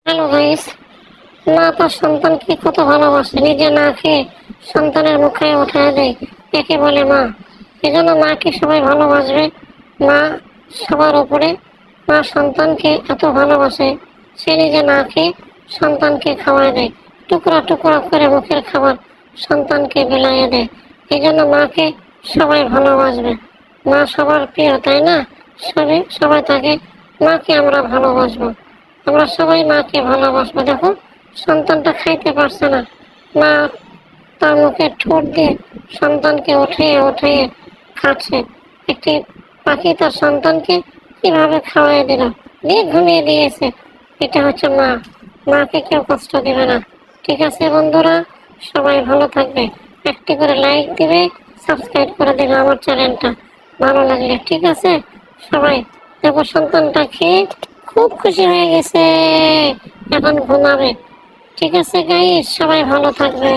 Hello guys, মা তার সন্তানকে কত ভালোবাসে, নিজে না খেয়ে সন্তানের মুখে উঠায় দেয়, একে বলে মা। এজন্য মাকে সবাই ভালোবাসবে। মা সবার উপরে। মা সন্তানকে এত ভালোবাসে, সে নিজে না খেয়ে সন্তানকে খাওয়ায় দেয়, টুকরা টুকরা করে মুখের খাবার সন্তানকে বিলাইয়ে দেয়। এই জন্য মাকে সবাই ভালোবাসবে। মা সবার প্রিয়, তাই না? সবাই তাকে, মাকে আমরা ভালোবাসবো। আমরা সবাই মাকে ভালোবাসবো। দেখো, সন্তানটা খাইতে পারছে না, মা তার মুখে ঠোঁট দিয়ে সন্তানকে উঠিয়ে উঠিয়ে খাচ্ছে। একটি পাখি তার সন্তানকে কিভাবে খাওয়াই দিল, দিয়ে ঘুমিয়ে দিয়েছে। এটা হচ্ছে মা। মাকে কেউ কষ্ট দিবে না। ঠিক আছে বন্ধুরা, সবাই ভালো থাকবে। একটি করে লাইক দিবে, সাবস্ক্রাইব করে দেবে আমার চ্যানেলটা ভালো লাগলে। ঠিক আছে সবাই। দেখো, সন্তানটা খেয়ে খুব খুশি হয়ে গেছে, এখন ঘুমাবে। ঠিক আছে গাইস, সবাই ভালো থাকবে।